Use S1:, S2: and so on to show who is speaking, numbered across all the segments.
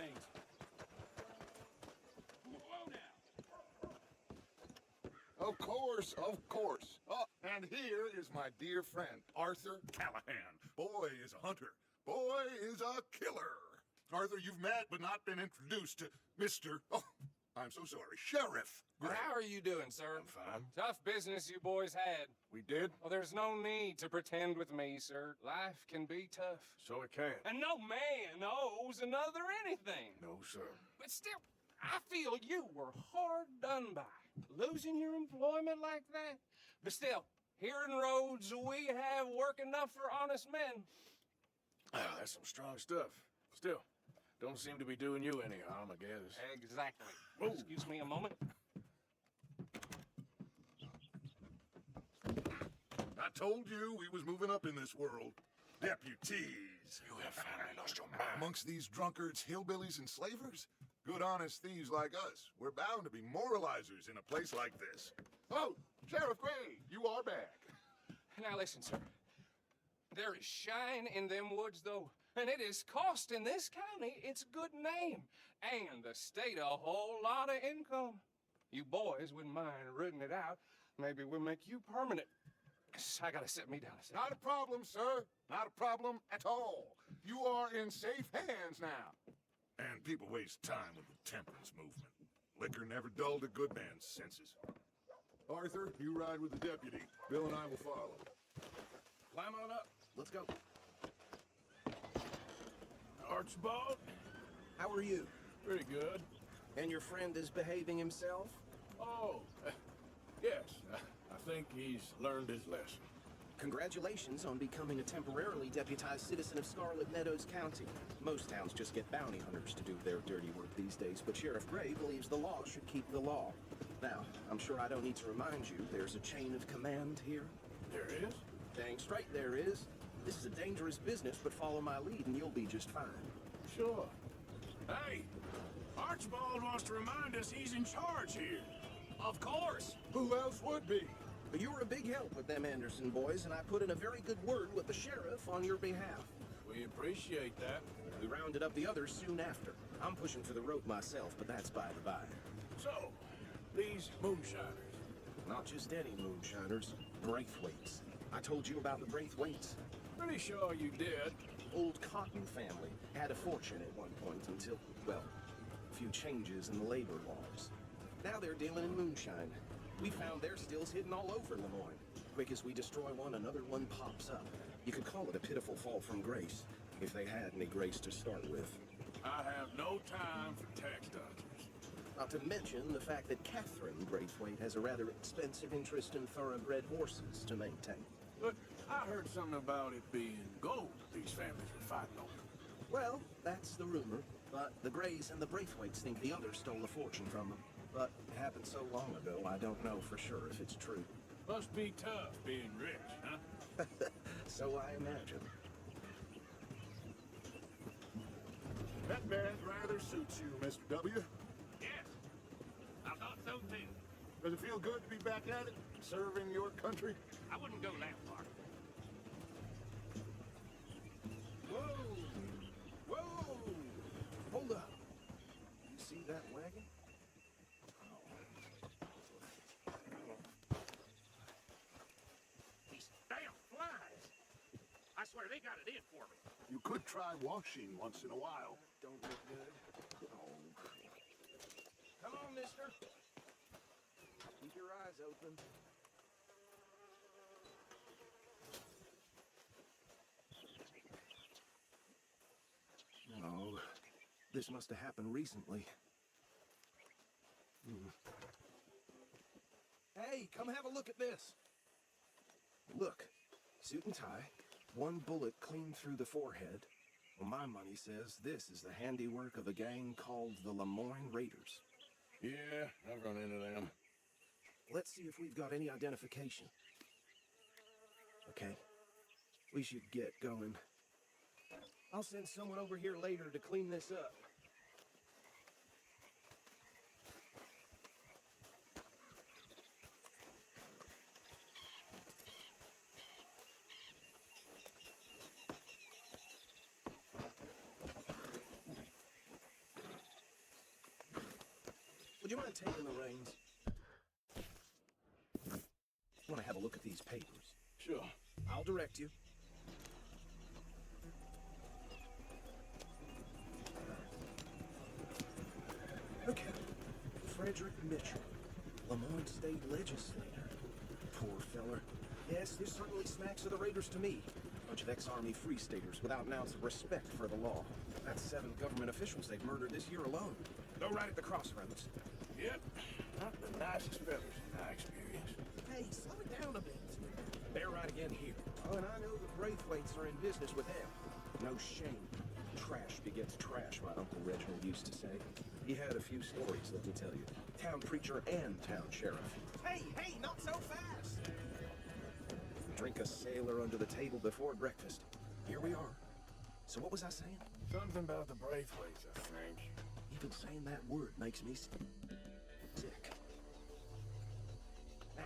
S1: things. Whoa now.
S2: Of course, of course. Oh, and here is my dear friend, Arthur Callahan. Boy is a hunter. Boy is a killer. Arthur, you've met but not been introduced to Mr. Oh, I'm so sorry, Sheriff Gray.
S3: How are you doing, sir?
S2: I'm fine.
S3: Tough business you boys had.
S2: We did?
S3: Well, there's no need to pretend with me, sir. Life can be tough.
S2: So it can.
S3: And no man owes another anything.
S2: No, sir.
S3: But still, I feel you were hard done by. Losing your employment like that. But still, here in Rhodes, we have work enough for honest men.
S4: Oh, that's some strong stuff. Still, don't seem to be doing you any harm, I guess.
S3: Exactly.
S4: Whoa.
S3: Excuse me a moment.
S2: I told you we was moving up in this world. Deputies.
S4: You have finally lost your mind.
S2: Amongst these drunkards, hillbillies, and slavers? Good honest thieves like us. We're bound to be moralizers in a place like this. Oh, Sheriff Gray, you are back.
S3: Now listen, sir. There is shine in them woods, though, and it is costing this county its good name, and the state a whole lot of income. You boys wouldn't mind rooting it out. Maybe we'll make you permanent. I gotta sit me down a second.
S2: Not a problem, sir. Not a problem at all. You are in safe hands now. And people waste time with the temperance movement. Liquor never dulled a good man's senses. Arthur, you ride with the deputy. Bill and I will follow.
S4: Climb on up. Let's go. Archibald?
S5: How are you?
S4: Pretty good.
S5: And your friend is behaving himself?
S4: Oh, yes. I think he's learned his lesson.
S5: Congratulations on becoming a temporarily deputized citizen of Scarlet Meadows County. Most towns just get bounty hunters to do their dirty work these days, but Sheriff Gray believes the law should keep the law. Now, I'm sure I don't need to remind you, there's a chain of command here.
S4: There is?
S5: Dang straight there is. This is a dangerous business, but follow my lead and you'll be just fine.
S4: Sure. Hey, Archibald wants to remind us he's in charge here.
S3: Of course.
S2: Who else would be?
S5: But you were a big help with them Anderson boys, and I put in a very good word with the sheriff on your behalf.
S4: We appreciate that.
S5: We rounded up the others soon after. I'm pushing for the rope myself, but that's by the by.
S4: So, these moonshiners.
S5: Not just any moonshiners, Braithwaites. I told you about the Braithwaites.
S4: Pretty sure you did.
S5: Old Cotton family had a fortune at one point until, well, a few changes in the labor laws. Now they're dealing in moonshine. We found their stills hidden all over Lemoyne. Quick as we destroy one, another one pops up. You could call it a pitiful fall from grace, if they had any grace to start with.
S4: I have no time for tax dodgers.
S5: Not to mention the fact that Catherine Braithwaite has a rather expensive interest in thoroughbred horses to maintain.
S4: But I heard something about it being gold these families were fighting over.
S5: Well, that's the rumor, but the Grays and the Braithwaites think the others stole a fortune from them. But it happened so long ago, I don't know for sure if it's true.
S4: Must be tough being rich, huh?
S5: So I imagine.
S2: That band rather suits you, Mr. W.
S1: Yes. I thought so too.
S2: Does it feel good to be back at it, serving your country?
S1: I wouldn't go that far.
S5: Whoa! Whoa! Hold up. You see that wagon?
S1: These damn flies. I swear they got it in for me.
S2: You could try washing once in a while.
S5: Don't look good. Oh. Come on, mister. Keep your eyes open. No, this must have happened recently. Hey, come have a look at this. Look, suit and tie, one bullet clean through the forehead. Well, my money says this is the handiwork of a gang called the Lemoyne Raiders.
S4: Yeah, I've run into them.
S5: Let's see if we've got any identification. Okay, we should get going. I'll send someone over here later to clean this up. Would you mind taking the reins? Want to have a look at these papers?
S4: Sure.
S5: I'll direct you. Okay. Frederick Mitchell, Lemoyne State Legislator. Poor feller. Yes, this certainly smacks of the Raiders to me. Bunch of ex-Army Free Staters without an ounce of respect for the law. That's 7 government officials they've murdered this year alone. Go right at the crossroads.
S4: Yep. Not the nicest fellas in my experience.
S5: Hey, slow it down a bit. They're right again here. Oh, and I know the Braithwaites are in business with them. No shame. Trash begets trash, my Uncle Reginald used to say. He had a few stories, let me tell you. Town preacher and town sheriff. Hey, not so fast! Drink a sailor under the table before breakfast. Here we are. So what was I saying?
S4: Something about the Braithwaites, I think.
S5: Even saying that word makes me sick. Now.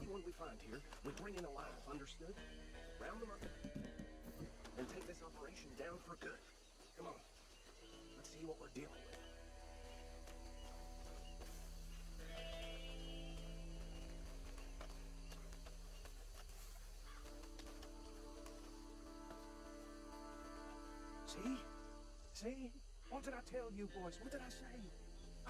S5: Anyone we find here, we bring in alive, understood? Round them up. And take this operation down for good. Come on. Let's see what we're dealing with. See? What did I tell you, boys? What did I say?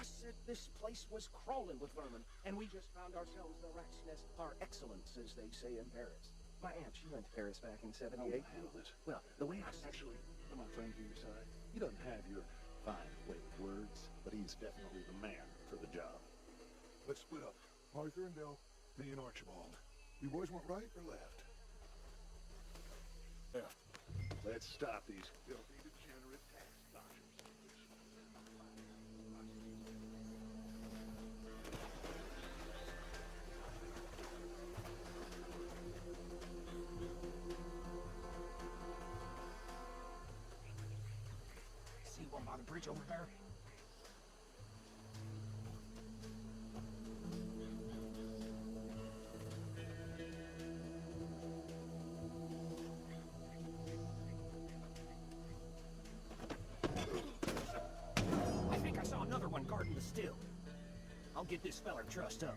S5: I said this place was crawling with vermin, and we just found ourselves the rat's nest par excellence, as they say in Paris. My aunt, she went to Paris back in '78.
S6: Handle it.
S5: Well, the way I
S6: Actually, my friend to your side, he doesn't have your fine way with words, but he's definitely the man for the job.
S2: Let's split up. Arthur and Bill, me and Archibald. You boys want right or left?
S6: Yeah. Let's stop these filthy, degenerate tax dodgers.
S5: see one by the bridge over there. I think I saw another one guarding the still. I'll get this feller trussed up.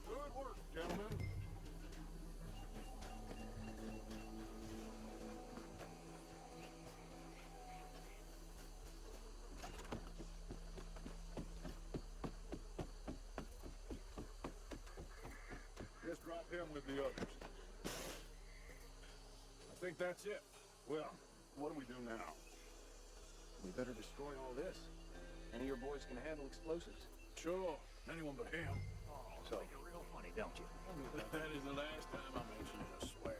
S2: Good work, gentlemen. Just drop him with the others. I think that's it. Well, what do we do now?
S5: We better destroy all this. Any of your boys can handle explosives?
S4: Sure. Anyone but him.
S5: So you're real funny, don't you?
S4: That is the last time I mentioned it, I swear.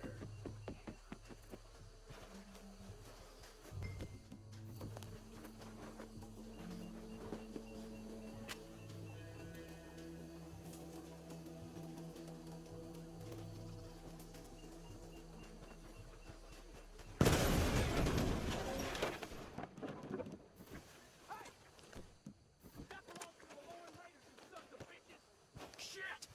S5: Shit!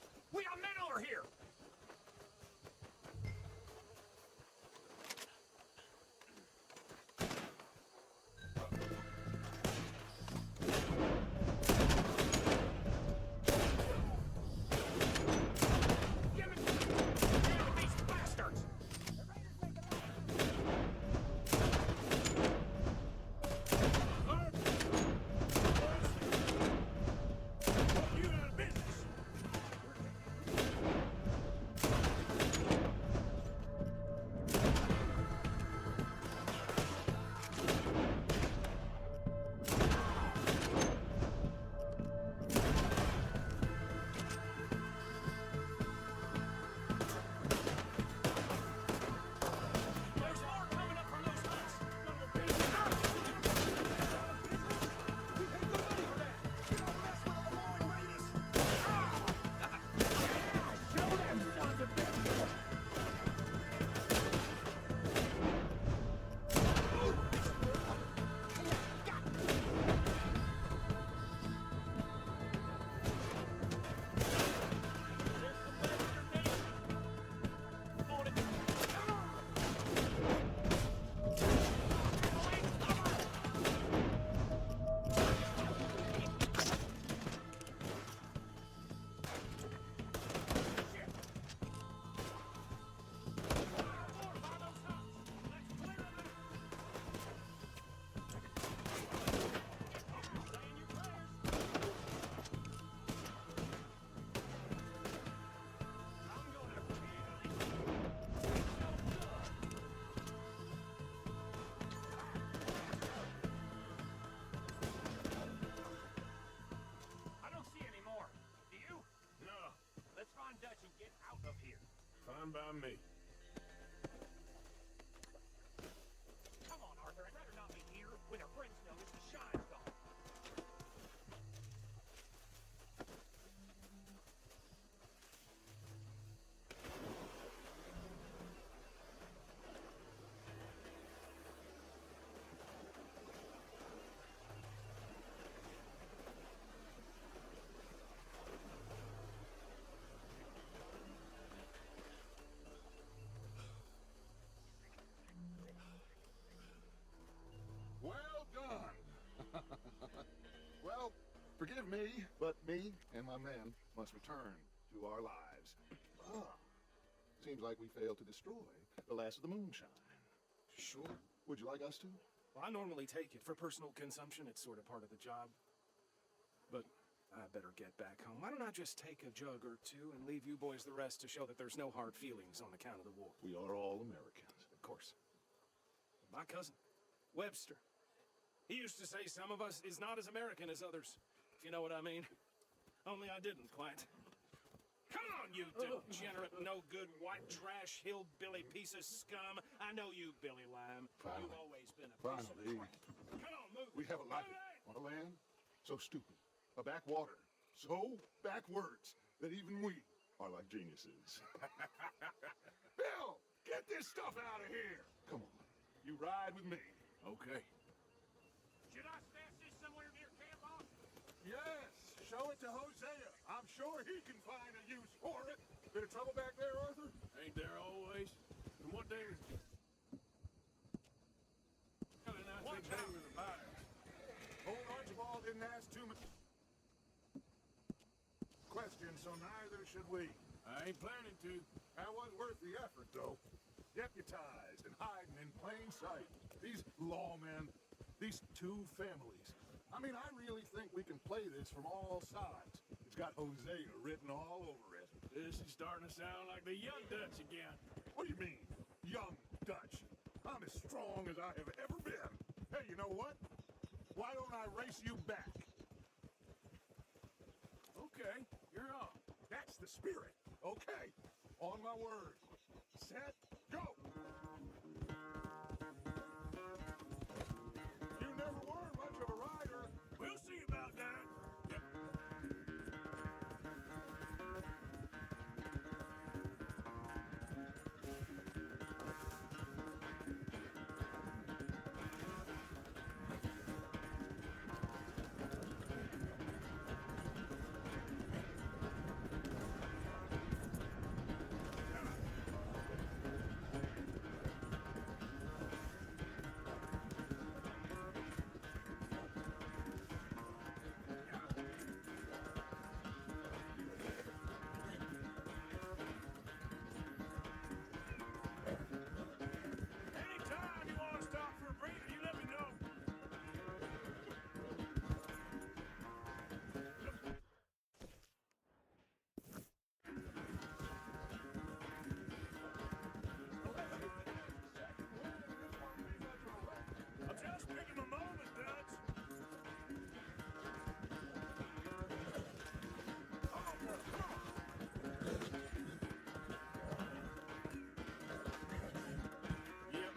S4: Fine by me.
S1: Come on, Arthur. I'd rather not be here when our friends notice the shine's gone.
S2: Well done. Well, forgive me, but me and my men must return to our lives. Seems like we failed to destroy the last of the moonshine.
S7: Sure.
S2: Would you like us to?
S7: Well, I normally take it for personal consumption. It's sort of part of the job. But I better get back home. Why don't I just take a jug or two and leave you boys the rest to show that there's no hard feelings on account of the war?
S2: We are all Americans.
S7: Of course. My cousin, Webster. He used to say some of us is not as American as others, if you know what I mean. Only I didn't quite. Come on, you degenerate, no-good, white trash, hillbilly piece of scum. I know you, Billy Lime.
S2: Finally.
S7: You've always been a piece of
S2: Finally.
S7: crap. Come on, move.
S2: We have a life on a land so stupid, a backwater so backwards that even we are like geniuses. Bill, get this stuff out of here. Come on, you ride with me.
S4: Okay.
S1: Should I stash this somewhere near camp, boss?
S2: Yes, show it to Hosea. I'm sure he can find a use for it. Bit of trouble back there, Arthur?
S4: Ain't there always? And what day is it? Really nice big day with the fires.
S2: Old Archibald didn't ask too much questions, so neither should we.
S4: I ain't planning to.
S2: That was worth the effort, though. Deputized and hiding in plain sight. These lawmen, these two families. I mean, I really think we can play this from all sides. It's got Hosea written all over it.
S4: This is starting to sound like the Young Dutch again.
S2: What do you mean, young Dutch? I'm as strong as I have ever been. Hey, you know what? Why don't I race you back?
S4: Okay, you're on.
S2: That's the spirit. Okay, on my word. Set, go! You never were much of a rider.
S4: We'll see about that. Yep. Anytime you want to stop for a breather, you let me know. I'm just picking a moment, Dutch. Yep.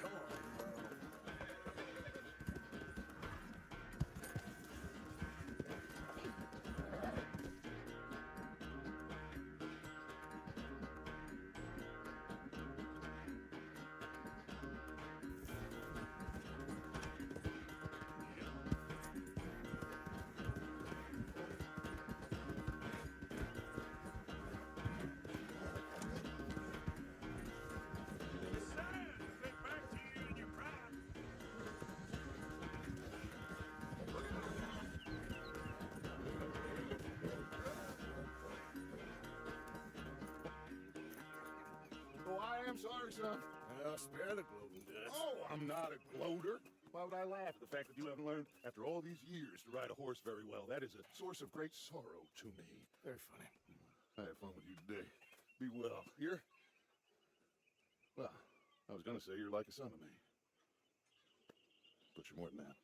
S4: Come on. It's sad to think back to you in your prime.
S2: Oh, I am sorry, son.
S4: Well, spare the gloating, Dutch.
S2: Oh, I'm not a gloater. Why would I laugh at the fact that you haven't learned, after all these years, to ride a horse very well? That is a source of great sorrow to me.
S7: Very funny.
S2: I had fun with you today. Be well. You're... Well, I was gonna say you're like a son to me. But you're more than that.